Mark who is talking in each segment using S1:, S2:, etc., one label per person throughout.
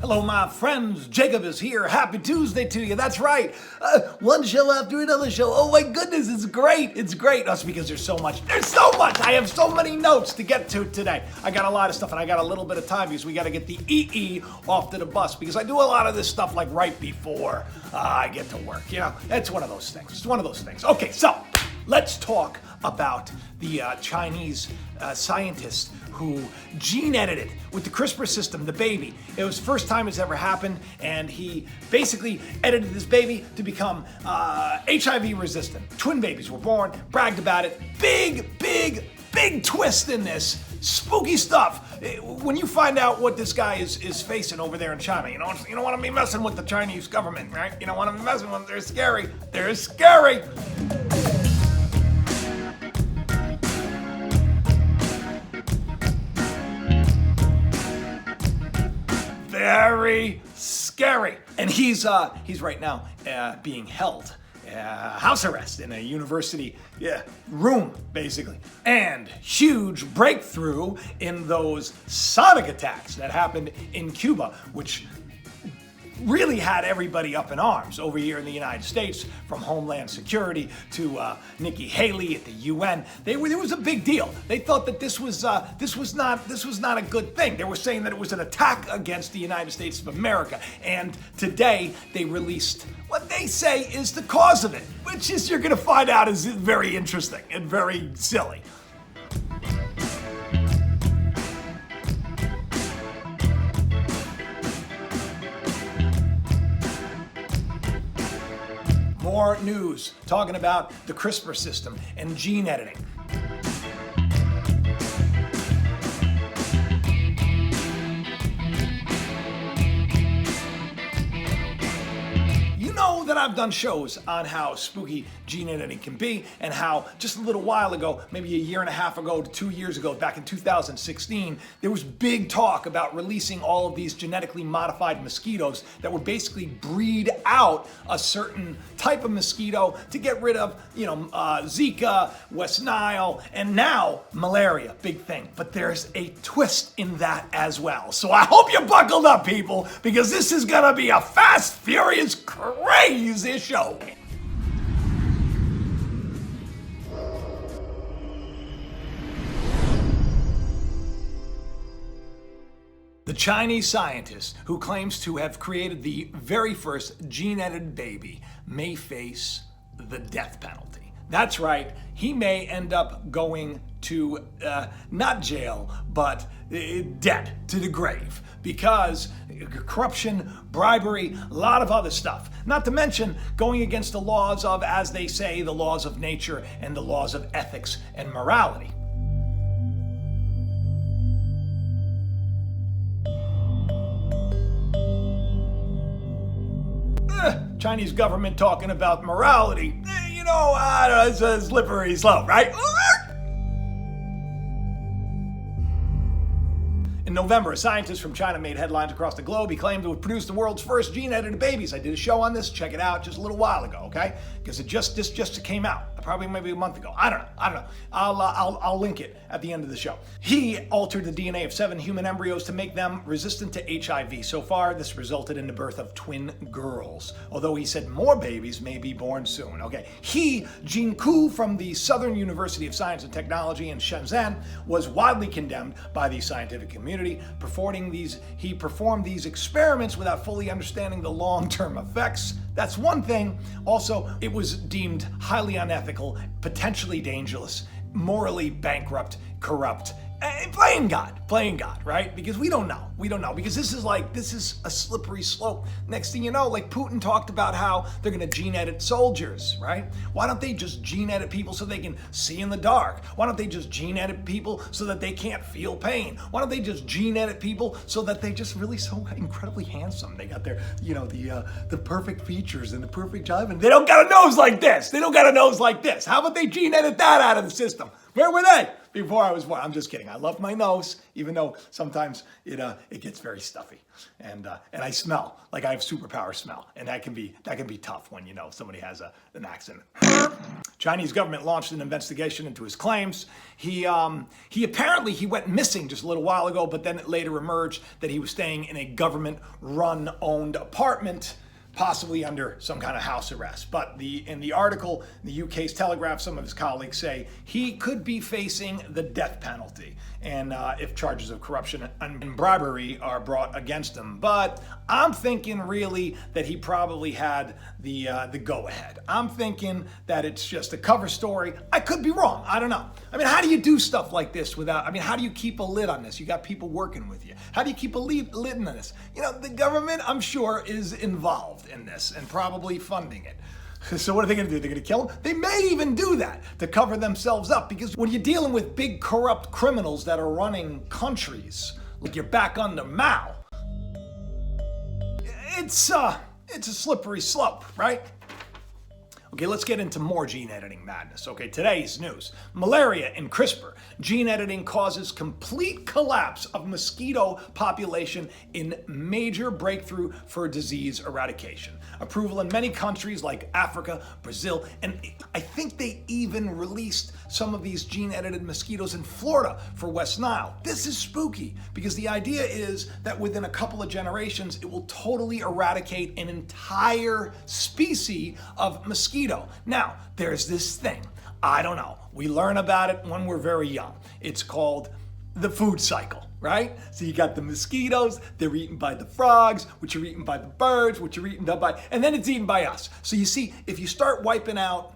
S1: Hello, my friends. Jacob is here. Happy Tuesday to you. That's right. One show after another show. Oh my goodness, it's great. It's great. That's because there's so much. There's so much. I have so many notes to get to today. I got a lot of stuff, and I got a little bit of time because we got to get the EE off to the bus because I do a lot of this stuff like right before I get to work. You know, it's one of those things. It's one of those things. Okay, so let's talk about the Chinese scientist who gene edited with the Crispr system the baby. It was the first time it's ever happened, and he basically edited this baby to become HIV resistant. Twin babies were born, bragged about it. Big twist in this. Spooky stuff. When you find out what this guy is facing over there in China, you don't want to be messing with the Chinese government, right? You don't want to be messing with them. They're scary. They're scary. Very scary. And he's right now being held house arrest in a university room, basically. And huge breakthrough in those sonic attacks that happened in Cuba, which really had everybody up in arms over here in the United States, from Homeland Security to Nikki Haley at the UN. There was a big deal. They thought that this was not a good thing. They were saying that it was an attack against the United States of America. And today they released what they say is the cause of it, which is, you're going to find out, is very interesting and very silly. More news talking about the CRISPR system and gene editing. You know that I've done shows on how spooky gene editing can be, and how just a little while ago, maybe a year and a half ago to 2 years ago, back in 2016, there was big talk about releasing all of these genetically modified mosquitoes that would basically breed out a certain type of mosquito to get rid of, Zika, West Nile, and now malaria, big thing. But there's a twist in that as well. So I hope you're buckled up, people, because this is gonna be a fast, furious, crazy show. The Chinese scientist who claims to have created the very first gene-edited baby may face the death penalty. That's right, he may end up going to, not jail, but dead, to the grave, because corruption, bribery, a lot of other stuff. Not to mention going against the laws of, as they say, the laws of nature and the laws of ethics and morality. Chinese government talking about morality. I don't know, it's a slippery slope, right? In November, a scientist from China made headlines across the globe. He claimed to have produced the world's first gene-edited babies. I did a show on this. Check it out just a little while ago, okay? Because this just came out, probably maybe a month ago. I don't know. I'll link it at the end of the show. He altered the DNA of 7 human embryos to make them resistant to HIV. So far, this resulted in the birth of twin girls. Although he said more babies may be born soon. Okay. He, Jin Ku, from the Southern University of Science and Technology in Shenzhen, was widely condemned by the scientific community. He performed these experiments without fully understanding the long-term effects. That's one thing. Also, it was deemed highly unethical, potentially dangerous, morally bankrupt, corrupt. Playing God, right? Because we don't know, because this is a slippery slope. Next thing you know, like Putin talked about how they're gonna gene edit soldiers, right? Why don't they just gene edit people so they can see in the dark? Why don't they just gene edit people so that they can't feel pain? Why don't they just gene edit people so that they just really so incredibly handsome? They got their, the perfect features and the perfect jive, and they don't got a nose like this. How about they gene edit that out of the system? Where were they before I was born? I'm just kidding. I love my nose, even though sometimes it gets very stuffy, and I smell like I have superpower smell, and that can be tough when somebody has an accident. Chinese government launched an investigation into his claims. He apparently went missing just a little while ago, but then it later emerged that he was staying in a government-run owned apartment, possibly under some kind of house arrest. But in the article, the UK's Telegraph, some of his colleagues say he could be facing the death penalty, and if charges of corruption and bribery are brought against him. But I'm thinking really that he probably had the go-ahead. I'm thinking that it's just a cover story. I could be wrong. I don't know. I mean, how do you do stuff like this without, I mean, how do you keep a lid on this? You got people working with you. How do you keep a lid on this? You know, the government, I'm sure, is involved in this and probably funding it. So what are they going to do? They're going to kill him? They may even do that to cover themselves up, because when you're dealing with big corrupt criminals that are running countries, like you're back under Mao, it's a slippery slope, right? Okay, let's get into more gene editing madness. Okay, today's news. Malaria and Crispr. Gene editing causes complete collapse of mosquito population in major breakthrough for disease eradication. Approval in many countries like Africa, Brazil, and I think they even released some of these gene-edited mosquitoes in Florida for West Nile. This is spooky, because the idea is that within a couple of generations, it will totally eradicate an entire species of mosquito. Now, there's this thing. I don't know. We learn about it when we're very young. It's called the food cycle, right? So you got the mosquitoes, they're eaten by the frogs, which are eaten by the birds, which are eaten by, and then it's eaten by us. So you see, if you start wiping out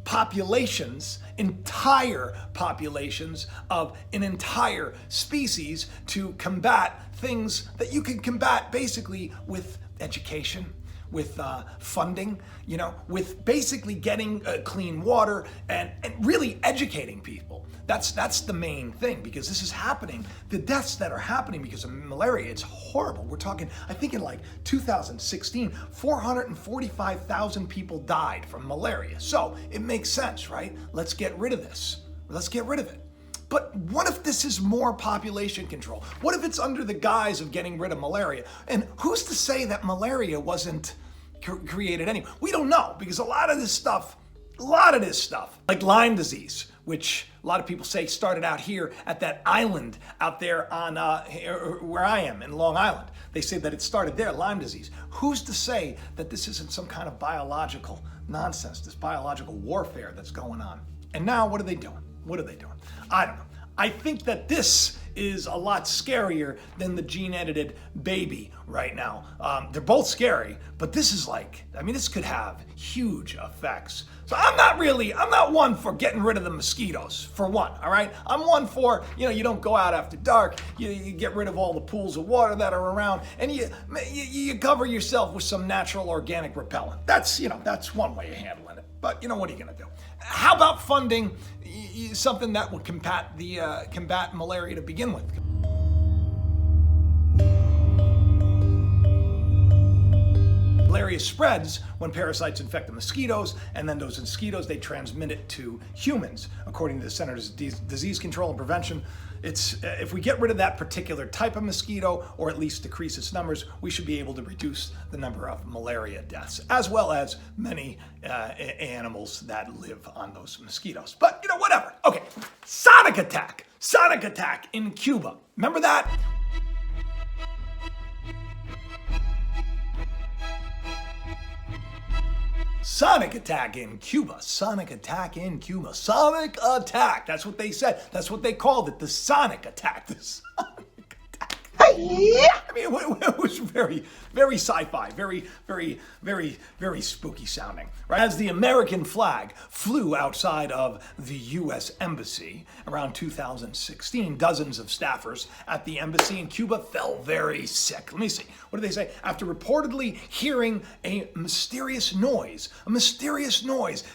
S1: populations, entire populations of an entire species to combat things that you can combat basically with education, with funding, you know, with basically getting clean water and really educating people. That's the main thing, because this is happening. The deaths that are happening because of malaria, it's horrible. We're talking, I think in like 2016, 445,000 people died from malaria. So it makes sense, right? Let's get rid of this. Let's get rid of it. But what if this is more population control? What if it's under the guise of getting rid of malaria? And who's to say that malaria wasn't created anyway? We don't know, because a lot of this stuff, like Lyme disease, which a lot of people say started out here at that island out there on where I am in Long Island. They say that it started there, Lyme disease. Who's to say that this isn't some kind of biological nonsense, this biological warfare that's going on? And now what are they doing? What are they doing? I don't know. I think that this is a lot scarier than the gene-edited baby right now. They're both scary, but this is like, I mean, this could have huge effects. So I'm not one for getting rid of the mosquitoes, for one, all right? I'm one for, you know, you don't go out after dark, you get rid of all the pools of water that are around, and you cover yourself with some natural organic repellent. That's, you know, that's one way of handling it. But, you know, what are you gonna do? How about funding something that would combat malaria to begin with? Malaria spreads when parasites infect the mosquitoes, and then those mosquitoes, they transmit it to humans. According to the Centers for Disease Control and Prevention, if we get rid of that particular type of mosquito, or at least decrease its numbers, we should be able to reduce the number of malaria deaths, as well as many animals that live on those mosquitoes. But, you know, whatever. Okay, sonic attack in Cuba. Remember that? Sonic attack in Cuba. Sonic attack in Cuba. Sonic attack. That's what they said. That's what they called it. The sonic attack. The sonic attack. I mean, it was very, very sci-fi. Very, very, very, very spooky sounding. Right? As the American flag flew outside of the U.S. Embassy around 2016, dozens of staffers at the embassy in Cuba fell very sick. Let me see. What did they say? After reportedly hearing a mysterious noise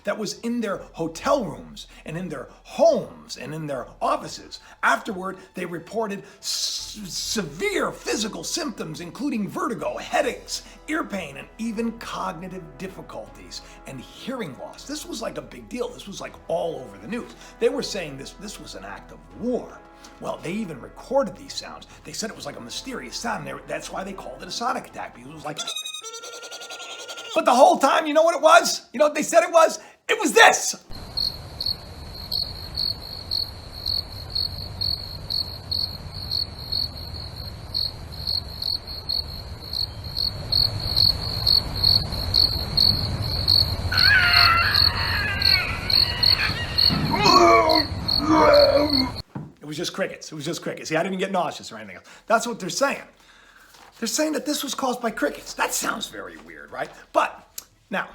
S1: that was in their hotel rooms and in their homes and in their offices. Afterward, they reported severe physical symptoms, including vertigo, headaches, ear pain, and even cognitive difficulties and hearing loss. This was like a big deal. This was like all over the news. They were saying this was an act of war. Well, they even recorded these sounds. They said it was like a mysterious sound. That's why they called it a sonic attack, because it was like... But the whole time, you know what it was? You know what they said it was? It was this. It was just crickets. It was just crickets. See, I didn't get nauseous or anything else. That's what they're saying. They're saying that this was caused by crickets. That sounds very weird, right? But now,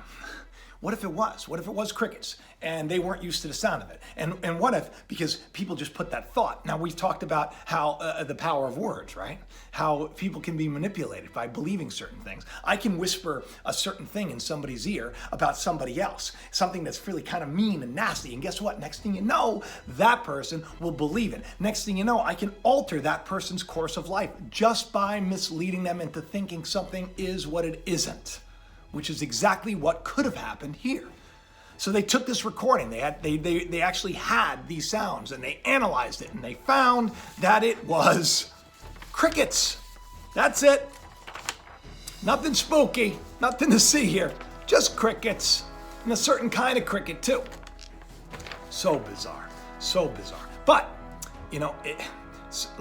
S1: what if it was? What if it was crickets and they weren't used to the sound of it? And what if, because people just put that thought. Now, we've talked about how the power of words, right? How people can be manipulated by believing certain things. I can whisper a certain thing in somebody's ear about somebody else, something that's really kind of mean and nasty. And guess what? Next thing you know, that person will believe it. Next thing you know, I can alter that person's course of life just by misleading them into thinking something is what it isn't, which is exactly what could have happened here. So they took this recording, they actually had these sounds and they analyzed it and they found that it was crickets. That's it. Nothing spooky, nothing to see here, just crickets, and a certain kind of cricket too. So bizarre, so bizarre. But, you know, a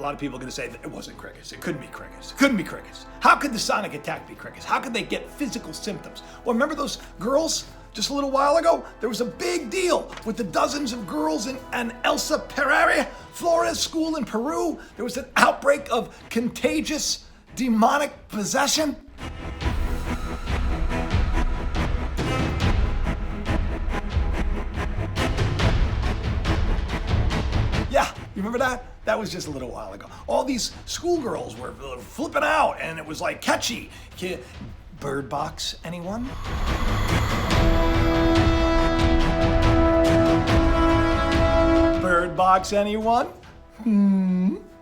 S1: lot of people are going to say that it wasn't crickets. It couldn't be crickets. It couldn't be crickets. How could the sonic attack be crickets? How could they get physical symptoms? Well, remember those girls just a little while ago? There was a big deal with the dozens of girls in an Elsa Pereira, Florida school in Peru. There was an outbreak of contagious demonic possession. Yeah, you remember that? That was just a little while ago. All these schoolgirls were flipping out, and it was like catchy. Bird box, anyone? Bird box, anyone?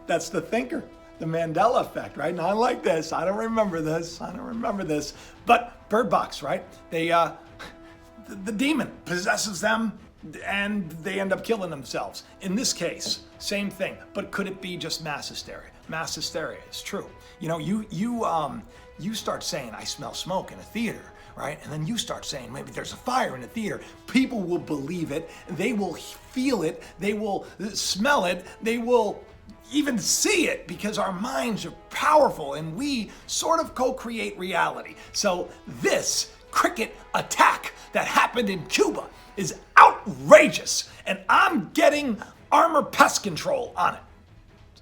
S1: That's the thinker, the Mandela effect, right? Not like this. I don't remember this. I don't remember this. But bird box, right? They, the demon possesses them, and they end up killing themselves. In this case, same thing, but could it be just mass hysteria? Mass hysteria is true. You know, you start saying, I smell smoke in a theater, right? And then you start saying, maybe there's a fire in a theater. People will believe it. They will feel it. They will smell it. They will even see it, because our minds are powerful and we sort of co-create reality. So this cricket attack that happened in Cuba is outrageous, and I'm getting armor pest control on it.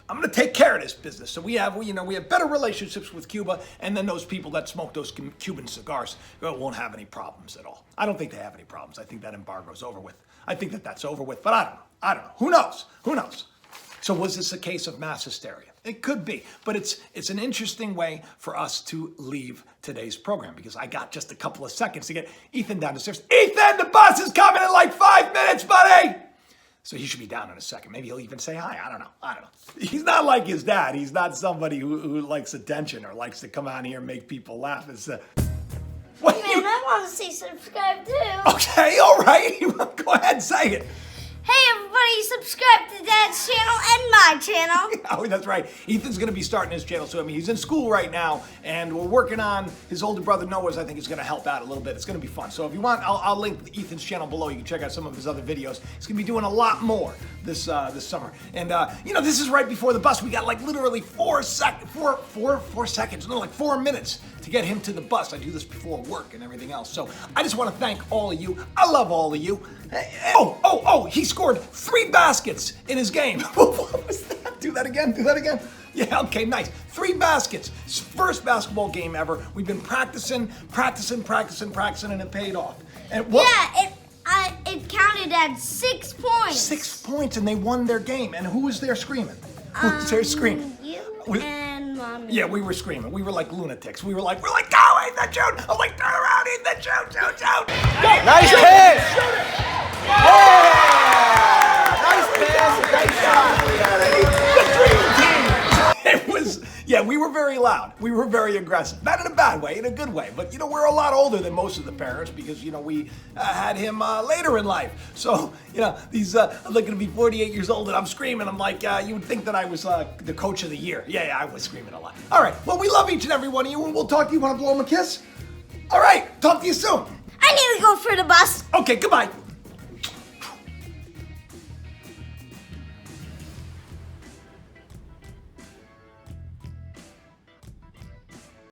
S1: I'm going to take care of this business. So we have better relationships with Cuba, and then those people that smoke those Cuban cigars won't have any problems at all. I don't think they have any problems. I think that embargo's over with. I think that that's over with, but I don't know. Who knows? Who knows? So was this a case of mass hysteria? It could be, but it's an interesting way for us to leave today's program, because I got just a couple of seconds to get Ethan down the stairs. Ethan, the bus is coming in like 5 minutes, buddy! So he should be down in a second. Maybe he'll even say hi. I don't know. He's not like his dad. He's not somebody who likes attention or likes to come out here and make people laugh. It's what
S2: Man, I want to say subscribe too.
S1: Okay, all right. Go ahead, say it.
S2: Hey everybody, subscribe to Dad's channel and my channel.
S1: Oh, that's right. Ethan's going to be starting his channel soon. I mean, he's in school right now, and we're working on his older brother Noah's. I think is going to help out a little bit. It's going to be fun. So if you want, I'll link Ethan's channel below. You can check out some of his other videos. He's going to be doing a lot more this summer. And this is right before the bus. We got like literally 4 seconds, no, like 4 minutes to get him to the bus. I do this before work and everything else. So I just want to thank all of you. I love all of you. He scored 3 baskets in his game. What was that? Do that again. Yeah, okay, nice. 3 baskets. His first basketball game ever. We've been practicing, and it paid off. And what?
S2: Yeah, it counted as 6 points.
S1: 6 points, and they won their game. And who was there screaming? Who was there screaming?
S2: You and Mommy.
S1: Yeah, we were screaming. We were like lunatics. We're like, go, Ethan, shoot! I'm like, turn around, Ethan, shoot!
S3: Nice pass!
S1: Shoot it!
S3: Yeah! Nice pass, nice shot.
S1: We were very loud. We were very aggressive. Not in a bad way, in a good way. But, we're a lot older than most of the parents because, we had him later in life. So, these, I'm looking to be 48 years old and I'm screaming. I'm like, you would think that I was the coach of the year. Yeah, I was screaming a lot. All right, well, we love each and every one of you, and we'll talk to you. Want to blow him a kiss? All right, talk to you soon.
S2: I need to go for the bus.
S1: Okay, goodbye.